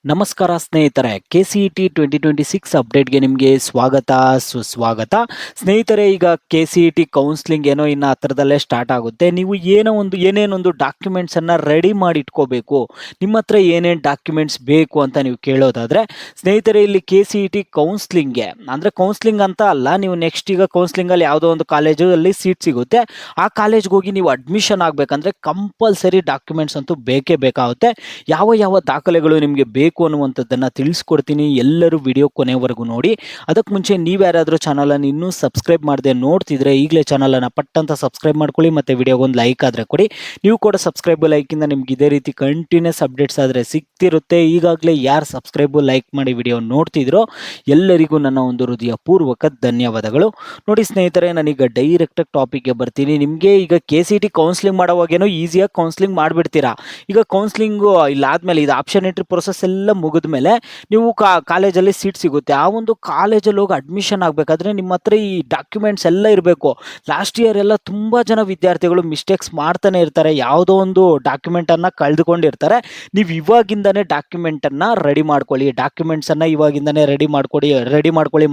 ನಮಸ್ಕಾರ ಸ್ನೇಹಿತರೆ, KCET 2026 ಅಪ್ಡೇಟ್ಗೆ ನಿಮಗೆ ಸ್ವಾಗತ ಸುಸ್ವಾಗತ. ಸ್ನೇಹಿತರೆ, ಈಗ KCET ಕೌನ್ಸ್ಲಿಂಗ್ ಏನೋ ಇನ್ನು ಹತ್ರದಲ್ಲೇ ಸ್ಟಾರ್ಟ್ ಆಗುತ್ತೆ. ನೀವು ಏನೇನೊಂದು ಡಾಕ್ಯುಮೆಂಟ್ಸನ್ನು ರೆಡಿ ಮಾಡಿ ಇಟ್ಕೋಬೇಕು, ನಿಮ್ಮ ಹತ್ರ ಏನೇನು ಡಾಕ್ಯುಮೆಂಟ್ಸ್ ಬೇಕು ಅಂತ ನೀವು ಕೇಳೋದಾದರೆ, ಸ್ನೇಹಿತರೆ ಇಲ್ಲಿ KCET ಕೌನ್ಸ್ಲಿಂಗ್ಗೆ ಅಂದರೆ ಕೌನ್ಸ್ಲಿಂಗ್ ಅಂತ ಅಲ್ಲ, ನೀವು ನೆಕ್ಸ್ಟ್ ಈಗ ಕೌನ್ಸ್ಲಿಂಗಲ್ಲಿ ಯಾವುದೋ ಒಂದು ಕಾಲೇಜಲ್ಲಿ ಸೀಟ್ ಸಿಗುತ್ತೆ, ಆ ಕಾಲೇಜ್ಗೆ ಹೋಗಿ ನೀವು ಅಡ್ಮಿಷನ್ ಆಗಬೇಕಂದ್ರೆ ಕಂಪಲ್ಸರಿ ಡಾಕ್ಯುಮೆಂಟ್ಸ್ ಅಂತೂ ಬೇಕೇ ಬೇಕಾಗುತ್ತೆ. ಯಾವ ದಾಖಲೆಗಳು ನಿಮಗೆ ಬೇಕು ಅನ್ನುವಂಥದ್ದನ್ನು ತಿಳಿಸ್ಕೊಡ್ತೀನಿ. ಎಲ್ಲರೂ ವಿಡಿಯೋ ಕೊನೆವರೆಗೂ ನೋಡಿ. ಅದಕ್ಕೆ ಮುಂಚೆ ನೀವು ಯಾರಾದರೂ ಚಾನಲನ್ನು ಇನ್ನೂ ಸಬ್ಸ್ಕ್ರೈಬ್ ಮಾಡದೆ ನೋಡ್ತಿದ್ರೆ ಈಗಲೇ ಚಾನಲನ್ನು ಪಟ್ಟಂತ ಸಬ್ಸ್ಕ್ರೈಬ್ ಮಾಡ್ಕೊಳ್ಳಿ ಮತ್ತು ವಿಡಿಯೋಗೊಂದು ಲೈಕ್ ಆದರೆ ಕೊಡಿ. ನೀವು ಕೂಡ ಸಬ್ಸ್ಕ್ರೈಬ್ ಲೈಕಿಂದ ನಿಮ್ಗೆ ಇದೇ ರೀತಿ ಕಂಟಿನ್ಯೂಸ್ ಅಪ್ಡೇಟ್ಸ್ ಆದರೆ ಸಿಗ್ತಿರುತ್ತೆ. ಈಗಾಗಲೇ ಯಾರು ಸಬ್ಸ್ಕ್ರೈಬು ಲೈಕ್ ಮಾಡಿ ವಿಡಿಯೋ ನೋಡ್ತಿದ್ರೋ ಎಲ್ಲರಿಗೂ ನನ್ನ ಒಂದು ಹೃದಯಪೂರ್ವಕ ಧನ್ಯವಾದಗಳು. ನೋಡಿ ಸ್ನೇಹಿತರೆ, ನಾನೀಗ ಡೈರೆಕ್ಟಾಗಿ ಟಾಪಿಕ್ಗೆ ಬರ್ತೀನಿ. ನಿಮಗೆ ಈಗ KCET ಕೌನ್ಸ್ಲಿಂಗ್ ಮಾಡೋವಾಗೇನೋ ಈಸಿಯಾಗಿ ಕೌನ್ಸ್ಲಿಂಗ್ ಮಾಡಿಬಿಡ್ತೀರಾ. ಈಗ ಕೌನ್ಸ್ಲಿಂಗು ಇಲ್ಲಾದ್ಮೇಲೆ ಇದು ಆಪ್ಷನ್ ಎಂಟ್ರಿ ಪ್ರೊಸೆಸ್ ಎಲ್ಲ ಮುಗಿದ ಮೇಲೆ ನೀವು ಕಾಲೇಜಲ್ಲಿ ಸೀಟ್ ಸಿಗುತ್ತೆ. ಆ ಒಂದು ಕಾಲೇಜಲ್ಲಿ ಹೋಗಿ ಅಡ್ಮಿಷನ್ ಆಗಬೇಕಾದ್ರೆ ನಿಮ್ಮ ಹತ್ರ ಈ ಡಾಕ್ಯುಮೆಂಟ್ಸ್ ಎಲ್ಲ ಇರಬೇಕು. ಲಾಸ್ಟ್ ಇಯರ್ ಎಲ್ಲ ತುಂಬ ಜನ ವಿದ್ಯಾರ್ಥಿಗಳು ಮಿಸ್ಟೇಕ್ಸ್ ಮಾಡ್ತಾನೆ ಇರ್ತಾರೆ, ಯಾವುದೋ ಒಂದು ಡಾಕ್ಯುಮೆಂಟನ್ನು ಕಳೆದುಕೊಂಡಿರ್ತಾರೆ. ನೀವು ಇವಾಗಿಂದನೇ ಡಾಕ್ಯುಮೆಂಟನ್ನು ರೆಡಿ ಮಾಡ್ಕೊಳ್ಳಿ. ಡಾಕ್ಯುಮೆಂಟ್ಸನ್ನು ಇವಾಗಿಂದನೇ ರೆಡಿ ಮಾಡ್ಕೊಳ್ಳಿ.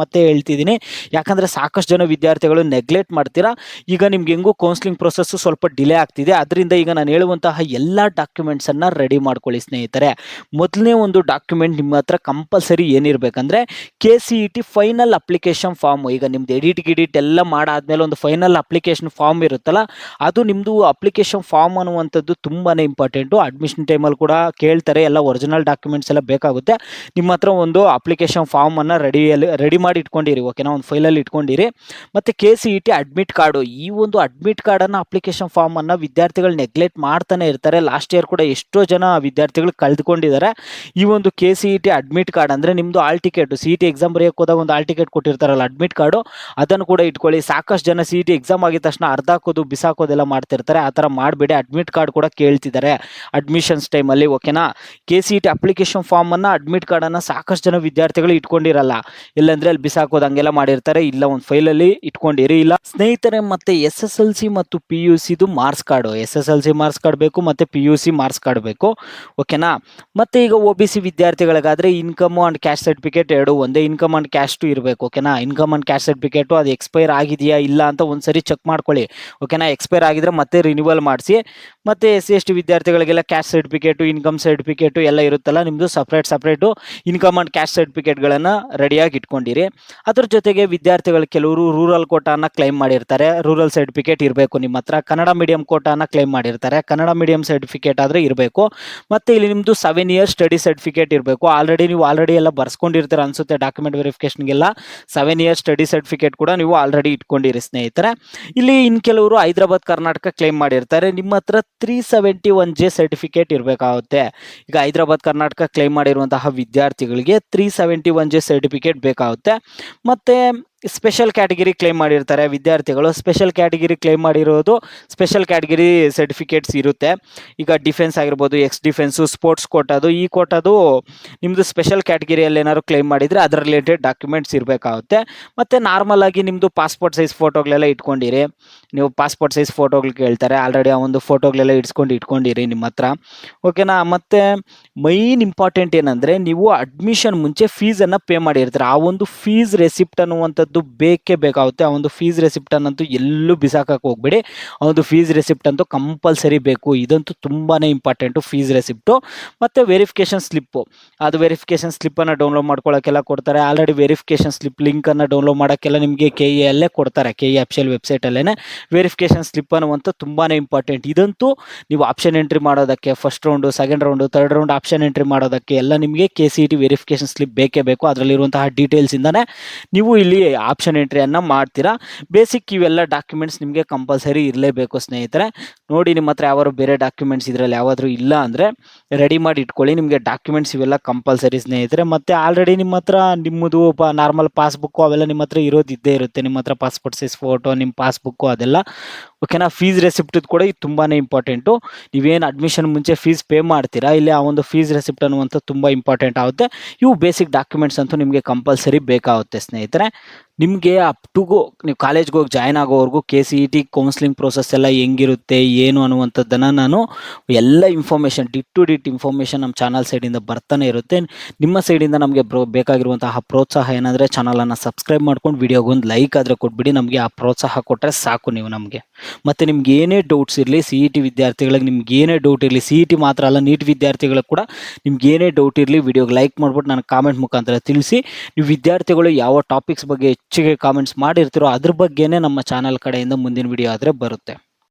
ಮತ್ತೆ ಹೇಳ್ತಿದ್ದೀನಿ, ಯಾಕಂದರೆ ಸಾಕಷ್ಟು ಜನ ವಿದ್ಯಾರ್ಥಿಗಳು ನೆಗ್ಲೆಕ್ಟ್ ಮಾಡ್ತೀರಾ. ಈಗ ನಿಮ್ಗೆ ಹೆಂಗೂ ಕೌನ್ಸ್ಲಿಂಗ್ ಪ್ರೊಸೆಸ್ಸು ಸ್ವಲ್ಪ ಡಿಲೇ ಆಗ್ತಿದೆ, ಅದರಿಂದ ಈಗ ನಾನು ಹೇಳುವಂತಹ ಎಲ್ಲ ಡಾಕ್ಯುಮೆಂಟ್ಸನ್ನು ರೆಡಿ ಮಾಡ್ಕೊಳ್ಳಿ ಸ್ನೇಹಿತರೆ. ಮೊದಲನೇ ಒಂದು ಡಾಕ್ಯುಮೆಂಟ್ ನಿಮ್ಮ ಹತ್ರ ಕಂಪಲ್ಸರಿ ಏನಿರಬೇಕಂದ್ರೆ KCET ಫೈನಲ್ ಅಪ್ಲಿಕೇಶನ್ ಫಾರ್ಮು. ಈಗ ನಿಮ್ದು ಎಡಿಟ್ ಎಲ್ಲ ಮಾಡಾದ್ಮೇಲೆ ಒಂದು ಫೈನಲ್ ಅಪ್ಲಿಕೇಶನ್ ಫಾರ್ಮ್ ಇರುತ್ತಲ್ಲ, ಅದು ನಿಮ್ಮದು ಅಪ್ಲಿಕೇಶನ್ ಫಾರ್ಮ್ ಅನ್ನುವಂಥದ್ದು ತುಂಬಾ ಇಂಪಾರ್ಟೆಂಟು. ಅಡ್ಮಿಷನ್ ಟೈಮಲ್ಲಿ ಕೂಡ ಕೇಳ್ತಾರೆ, ಎಲ್ಲ ಒರಿಜಿನಲ್ ಡಾಕ್ಯುಮೆಂಟ್ಸ್ ಎಲ್ಲ ಬೇಕಾಗುತ್ತೆ. ನಿಮ್ಮ ಹತ್ರ ಒಂದು ಅಪ್ಲಿಕೇಶನ್ ಫಾರ್ಮನ್ನು ರೆಡಿ ಮಾಡಿ ಇಟ್ಕೊಂಡಿರಿ, ಓಕೆನಾ, ಒಂದು ಫೈಲಲ್ಲಿ ಇಟ್ಕೊಂಡಿರಿ. ಮತ್ತು KCET ಅಡ್ಮಿಟ್ ಕಾರ್ಡು, ಈ ಒಂದು ಅಡ್ಮಿಟ್ ಕಾರ್ಡನ್ನು ಅಪ್ಲಿಕೇಶನ್ ಫಾರ್ಮನ್ನು ವಿದ್ಯಾರ್ಥಿಗಳು ನೆಗ್ಲೆಕ್ಟ್ ಮಾಡ್ತಾನೆ ಇರ್ತಾರೆ. ಲಾಸ್ಟ್ ಇಯರ್ ಕೂಡ ಎಷ್ಟೋ ಜನ ವಿದ್ಯಾರ್ಥಿಗಳು ಕಳೆದುಕೊಂಡಿದ್ದಾರೆ. ಈ ಒಂದು KCET ಅಡ್ಮಿಟ್ ಕಾರ್ಡ್ ಅಂದರೆ ನಿಮ್ಮದು ಆಲ್ ಟಿಕೆಟ್, CET ಎಕ್ಸಾಮ್ ಬರೆಯೋಕೆ ಹೋದಾಗ ಒಂದು ಆಲ್ ಟಿಕೆಟ್ ಕೊಟ್ಟಿರ್ತಾರಲ್ಲ ಅಡ್ಮಿಟ್ ಕಾರ್ಡು, ಅದನ್ನು ಕೂಡ ಇಟ್ಕೊಳ್ಳಿ. ಸಾಕಷ್ಟು ಜನ CET ಎಕ್ಸಾಮ್ ಆಗಿದ ತಕ್ಷಣ ಅರ್ಧಾಕೋದು ಬಿಸಾಕೋದೆಲ್ಲ ಮಾಡ್ತಿರ್ತಾರೆ, ಆ ಥರ ಮಾಡಬೇಡಿ. ಅಡ್ಮಿಟ್ ಕಾರ್ಡ್ ಕೂಡ ಕೇಳ್ತಿದ್ದಾರೆ ಅಡ್ಮಿಷನ್ಸ್ ಟೈಮಲ್ಲಿ, ಓಕೆನಾ. KCET ಅಪ್ಲಿಕೇಶನ್ ಫಾರ್ಮನ್ನು ಅಡ್ಮಿಟ್ ಕಾರ್ಡನ್ನು ಸಾಕಷ್ಟು ಜನ ವಿದ್ಯಾರ್ಥಿಗಳು ಇಟ್ಕೊಂಡಿರಲ್ಲ, ಇಲ್ಲಾಂದರೆ ಅಲ್ಲಿ ಬಿಸಾಕೋದು ಹಂಗೆಲ್ಲ ಮಾಡಿರ್ತಾರೆ. ಇಲ್ಲ, ಒಂದು ಫೈಲಲ್ಲಿ ಇಟ್ಕೊಂಡಿರಿ. ಇಲ್ಲ ಸ್ನೇಹಿತರೆ, ಮತ್ತು SSLC ಮತ್ತು PUCದು marks card, SSLC marks card ಬೇಕು ಮತ್ತು PUC ಮಾರ್ಕ್ಸ್ ಕಾರ್ಡ್ ಬೇಕು, ಓಕೆನಾ. ಮತ್ತು ಈಗ OBC ವಿದ್ಯಾರ್ಥಿಗಳಿಗಾದರೆ ಇನ್ಕಮ್ ಆ್ಯಂಡ್ ಕ್ಯಾಸ್ಟ್ ಸರ್ಟಿಫಿಕೇಟ್ ಎರಡು ಒಂದೇ, ಇನ್ಕಮ್ ಆ್ಯಂಡ್ ಕ್ಯಾಸ್ಟು ಇರಬೇಕು, ಓಕೆನಾ. ಇನ್ಕಮ್ ಆ್ಯಂಡ್ ಕ್ಯಾಸ್ಟ್ ಸರ್ಟಿಫಿಕೇಟು ಅದು ಎಕ್ಸ್ಪೈರ್ ಆಗಿದೆಯಾ ಇಲ್ಲ ಅಂತ ಒಂದ್ಸರಿ ಚೆಕ್ ಮಾಡ್ಕೊಳ್ಳಿ, ಓಕೆನಾ. ಎಕ್ಸ್ಪೈರ್ ಆಗಿದ್ರೆ ಮತ್ತೆ ರಿನ್ಯೂವಲ್ ಮಾಡಿಸಿ. ಮತ್ತು SC/ST ವಿದ್ಯಾರ್ಥಿಗಳಿಗೆಲ್ಲ ಕ್ಯಾಸ್ಟ್ ಸರ್ಟಿಫಿಕೇಟು, ಇನ್ಕಮ್ ಸರ್ಟಿಫಿಕೇಟು ಎಲ್ಲ ಇರುತ್ತಲ್ಲ, ನಿಮ್ಮದು ಸಪ್ರೇಟು ಇನ್ಕಮ್ ಆ್ಯಂಡ್ ಕ್ಯಾಸ್ಟ್ ಸರ್ಟಿಫಿಕೇಟ್ಗಳನ್ನು ರೆಡಿಯಾಗಿ ಇಟ್ಕೊಂಡಿರಿ. ಅದ್ರ ಜೊತೆಗೆ ವಿದ್ಯಾರ್ಥಿಗಳು ಕೆಲವರು ರೂರಲ್ ಕೋಟಾನ ಕ್ಲೈಮ್ ಮಾಡಿರ್ತಾರೆ, ರೂರಲ್ ಸರ್ಟಿಫಿಕೇಟ್ ಇರಬೇಕು ನಿಮ್ಮ ಹತ್ರ. ಕನ್ನಡ ಮೀಡಿಯಂ ಕೋಟಾನ ಕ್ಲೈಮ್ ಮಾಡಿರ್ತಾರೆ, ಕನ್ನಡ ಮೀಡಿಯಂ ಸರ್ಟಿಫಿಕೇಟ್ ಆದರೆ ಇರಬೇಕು. ಮತ್ತು ಇಲ್ಲಿ ನಿಮ್ಮದು 7 ಇಯರ್ಸ್ ಸ್ಟಡಿ ಸರ್ಟಿಫಿಕೇಟ್ ಇರಬೇಕು. ನೀವು ಆಲ್ರೆಡಿ ಎಲ್ಲ ಬರ್ಸ್ಕೊಂಡಿರ್ತೀರ ಅನಿಸುತ್ತೆ, ಡಾಕ್ಯುಮೆಂಟ್ ವೆರಿಫಿಕೇಷನ್ಗೆಲ್ಲ 7 ಇಯರ್ಸ್ ಸ್ಟಡಿ ಸರ್ಟಿಫಿಕೇಟ್ ಕೂಡ ನೀವು ಆಲ್ರೆಡಿ ಇಟ್ಕೊಂಡಿರಿ ಸ್ನೇಹಿತರೆ. ಇಲ್ಲಿ ಇನ್ನು ಕೆಲವರು ಹೈದರಾಬಾದ್ ಕರ್ನಾಟಕ ಕ್ಲೈಮ್ ಮಾಡಿರ್ತಾರೆ, ನಿಮ್ಮ ಹತ್ರ 371J ಸರ್ಟಿಫಿಕೇಟ್ ಇರಬೇಕಾಗುತ್ತೆ. ಈಗ ಹೈದರಾಬಾದ್ ಕರ್ನಾಟಕ ಕ್ಲೈಮ್ ಮಾಡಿರುವಂತಹ ವಿದ್ಯಾರ್ಥಿಗಳಿಗೆ 371J ಸರ್ಟಿಫಿಕೇಟ್ ಬೇಕಾಗುತ್ತೆ. ಮತ್ತು ಸ್ಪೆಷಲ್ ಕ್ಯಾಟಗಿರಿ ಕ್ಲೈಮ್ ಮಾಡಿರ್ತಾರೆ ವಿದ್ಯಾರ್ಥಿಗಳು, ಸ್ಪೆಷಲ್ ಕ್ಯಾಟಗಿರಿ ಕ್ಲೈಮ್ ಮಾಡಿರೋದು ಸ್ಪೆಷಲ್ ಕ್ಯಾಟಗಿರಿ ಸರ್ಟಿಫಿಕೇಟ್ಸ್ ಇರುತ್ತೆ. ಈಗ ಡಿಫೆನ್ಸ್ ಆಗಿರ್ಬೋದು, ಎಕ್ಸ್ ಡಿಫೆನ್ಸು, ಸ್ಪೋರ್ಟ್ಸ್ ಕೋಟಾದು, ಈ ಕೋಟಾದು ನಿಮ್ಮದು ಸ್ಪೆಷಲ್ ಕ್ಯಾಟಗಿರಿಯಲ್ಲಿ ಏನಾದ್ರು ಕ್ಲೈಮ್ ಮಾಡಿದರೆ ಅದರ ರಿಲೇಟೆಡ್ ಡಾಕ್ಯುಮೆಂಟ್ಸ್ ಇರಬೇಕಾಗುತ್ತೆ. ಮತ್ತು ನಾರ್ಮಲ್ ಆಗಿ ನಿಮ್ಮದು ಪಾಸ್ಪೋರ್ಟ್ ಸೈಜ್ ಫೋಟೋಗಳೆಲ್ಲ ಇಟ್ಕೊಂಡಿರಿ. ನೀವು ಪಾಸ್ಪೋರ್ಟ್ ಸೈಜ್ ಫೋಟೋಗಳು ಕೇಳ್ತಾರೆ, ಆಲ್ರೆಡಿ ಆ ಒಂದು ಫೋಟೋಗಳೆಲ್ಲ ಇಟ್ಕೊಂಡಿರಿ ನಿಮ್ಮ ಹತ್ರ, ಓಕೆನಾ. ಮತ್ತು ಮೈನ್ ಇಂಪಾರ್ಟೆಂಟ್ ಏನಂದರೆ, ನೀವು ಅಡ್ಮಿಷನ್ ಮುಂಚೆ ಫೀಸನ್ನು ಪೇ ಮಾಡಿರ್ತೀರ, ಆ ಒಂದು ಫೀಸ್ ರೆಸಿಪ್ಟ್ ಅನ್ನುವಂಥದ್ದು ಬೇಕೇ ಬೇಕಾಗುತ್ತೆ. ಆ ಒಂದು ಫೀಸ್ ರೆಸಿಪ್ಟನ್ನಂತೂ ಎಲ್ಲೂ ಬಿಸಾಕಕ್ಕೆ ಹೋಗ್ಬೇಡಿ, ಆ ಒಂದು ಫೀಸ್ ರೆಸಿಪ್ಟ್ ಅಂತೂ ಕಂಪಲ್ಸರಿ ಬೇಕು. ಇದಂತೂ ತುಂಬಾ ಇಂಪಾರ್ಟೆಂಟು, ಫೀಸ್ ರೆಸಿಪ್ಟು. ಮತ್ತು ವೆರಿಫಿಕೇಷನ್ ಸ್ಲಿಪ್ಪು, ಅದು ವೆರಿಫಿಕೇಷನ್ ಸ್ಲಿಪ್ಪನ್ನು ಡೌನ್ಲೋಡ್ ಮಾಡ್ಕೊಳ್ಳೋಕ್ಕೆಲ್ಲ ಕೊಡ್ತಾರೆ. ಆಲ್ರೆಡಿ ವೆರಿಫಿಕೇಷನ್ ಸ್ಲಿಪ್ ಲಿಂಕನ್ನು ಡೌನ್ಲೋಡ್ ಮಾಡೋಕ್ಕೆಲ್ಲ ನಿಮಗೆ KE ಅಲ್ಲೇ ಕೊಡ್ತಾರೆ, KE ಅಫಿಷಿಯಲ್ ವೆಬ್ಸೈಟಲ್ಲೇ ವೆರಿಫಿಕೇಷನ್ ಸ್ಲಿಪ್ ಅನ್ನುವಂಥ ತುಂಬಾ ಇಂಪಾರ್ಟೆಂಟ್. ಇದಂತೂ ನೀವು ಆಪ್ಷನ್ ಎಂಟ್ರಿ ಮಾಡೋದಕ್ಕೆ, first round, second round, third round option entry ಮಾಡೋದಕ್ಕೆ ಎಲ್ಲ ನಿಮಗೆ KCET ವೆರಿಫಿಕೇಷನ್ ಸ್ಲಿಪ್ ಬೇಕೇ ಬೇಕು. ಅದರಲ್ಲಿರುವಂತಹ ಡೀಟೇಲ್ಸಿಂದನೇ ನೀವು ಇಲ್ಲಿ ಆಪ್ಷನ್ ಎಂಟ್ರಿಯನ್ನು ಮಾಡ್ತೀರಾ. ಬೇಸಿಕ್ ಇವೆಲ್ಲ ಡಾಕ್ಯುಮೆಂಟ್ಸ್ ನಿಮಗೆ ಕಂಪಲ್ಸರಿ ಇರಲೇಬೇಕು ಸ್ನೇಹಿತರೆ. ನೋಡಿ, ನಿಮ್ಮ ಹತ್ರ ಯಾವಾದ್ರು ಬೇರೆ ಡಾಕ್ಯುಮೆಂಟ್ಸ್ ಇದರಲ್ಲಿ ಯಾವಾದರೂ ಇಲ್ಲ ಅಂದರೆ ರೆಡಿ ಮಾಡಿ ಇಟ್ಕೊಳ್ಳಿ. ನಿಮಗೆ ಡಾಕ್ಯುಮೆಂಟ್ಸ್ ಇವೆಲ್ಲ ಕಂಪಲ್ಸರಿ ಸ್ನೇಹಿತರೆ. ಮತ್ತು ಆಲ್ರೆಡಿ ನಿಮ್ಮ ಹತ್ರ ನಿಮ್ಮದು ನಾರ್ಮಲ್ ಪಾಸ್ಬುಕ್ಕು ಅವೆಲ್ಲ ನಿಮ್ಮ ಹತ್ರ ಇದ್ದೇ ಇರುತ್ತೆ. ನಿಮ್ಮ ಹತ್ರ ಪಾಸ್ಪೋರ್ಟ್ ಸೈಜ್ ಫೋಟೋ, ನಿಮ್ಮ ಪಾಸ್ಬುಕ್ಕು ಅದೆಲ್ಲ, ಓಕೆನಾ. ಫೀಸ್ ರೆಸಿಪ್ಟ್ ಕೂಡ ಇದು ತುಂಬಾ ಇಂಪಾರ್ಟೆಂಟು. ನೀವೇನು ಅಡ್ಮಿಷನ್ ಮುಂಚೆ ಫೀಸ್ ಪೇ ಮಾಡ್ತೀರಾ, ಇಲ್ಲಿ ಆ ಒಂದು ಫೀಸ್ ರೆಸಿಪ್ಟ್ ಅನ್ನುವಂಥ ತುಂಬ ಇಂಪಾರ್ಟೆಂಟ್ ಆಗುತ್ತೆ. ಇವು ಬೇಸಿಕ್ ಡಾಕ್ಯುಮೆಂಟ್ಸ್ ಅಂತೂ ನಿಮಗೆ ಕಂಪಲ್ಸರಿ ಬೇಕಾಗುತ್ತೆ ಸ್ನೇಹಿತರೆ. ನಿಮಗೆ ಅಪ್ ಟು ಗೋ ನೀವು ಕಾಲೇಜ್‌ಗೆ ಹೋಗಿ ಜಾಯಿನ್ ಆಗೋವರೆಗೂ ಕೆ-ಸಿ-ಇ-ಟಿ ಕೌನ್ಸೆಲಿಂಗ್ ಪ್ರೋಸೆಸ್ ಎಲ್ಲ ಹೆಂಗಿರುತ್ತೆ, ಏನು ಅನ್ನುವಂಥದ್ದನ್ನು ನಾನು ಎಲ್ಲ ಇನ್ಫಾರ್ಮೇಷನ್ ಡಿಟ್ ಟು ಡಿಟ್ ಇನ್ಫಾರ್ಮೇಷನ್ ನಮ್ಮ ಚಾನಲ್ ಸೈಡಿಂದ ಬರ್ತಾನೆ ಇರುತ್ತೆ. ನಿಮ್ಮ ಸೈಡಿಂದ ನಮಗೆ ಬೇಕಾಗಿರುವಂತಹ ಪ್ರೋತ್ಸಾಹ ಏನಂದರೆ ಚಾನಲನ್ನು ಸಬ್ಸ್ಕ್ರೈಬ್ ಮಾಡ್ಕೊಂಡು ವಿಡಿಯೋಗೊಂದು ಲೈಕ್ ಆದರೂ ಕೊಟ್ಬಿಡಿ. ನಮಗೆ ಆ ಪ್ರೋತ್ಸಾಹ ಕೊಟ್ಟರೆ ಸಾಕು ನೀವು ನಮಗೆ. ಮತ್ತು ನಿಮ್ಗೆ ಏನೇ ಡೌಟ್ಸ್ ಇರಲಿ, ಸಿ-ಇ-ಟಿ ವಿದ್ಯಾರ್ಥಿಗಳಿಗೆ ನಿಮ್ಗೆ ಏನೇ ಡೌಟ್ ಇರಲಿ, ಸಿ-ಇ-ಟಿ ಮಾತ್ರ ಅಲ್ಲ ನೀಟ್ ವಿದ್ಯಾರ್ಥಿಗಳಿಗೆ ಕೂಡ ನಿಮ್ಗೆ ಏನೇ ಡೌಟ್ ಇರಲಿ ವಿಡಿಯೋಗೆ ಲೈಕ್ ಮಾಡ್ಬಿಟ್ಟು ನನಗೆ ಕಾಮೆಂಟ್ ಮುಖಾಂತರ ತಿಳಿಸಿ. ನೀವು ವಿದ್ಯಾರ್ಥಿಗಳು ಯಾವ ಟಾಪಿಕ್ಸ್ ಬಗ್ಗೆ ಹೆಚ್ಚಿಗೆ ಕಾಮೆಂಟ್ಸ್ ಮಾಡಿರ್ತೀರೋ ಅದ್ರ ಬಗ್ಗೆನೇ ನಮ್ಮ ಚಾನಲ್ ಕಡೆಯಿಂದ ಮುಂದಿನ ವಿಡಿಯೋ ಆದರೆ ಬರುತ್ತೆ.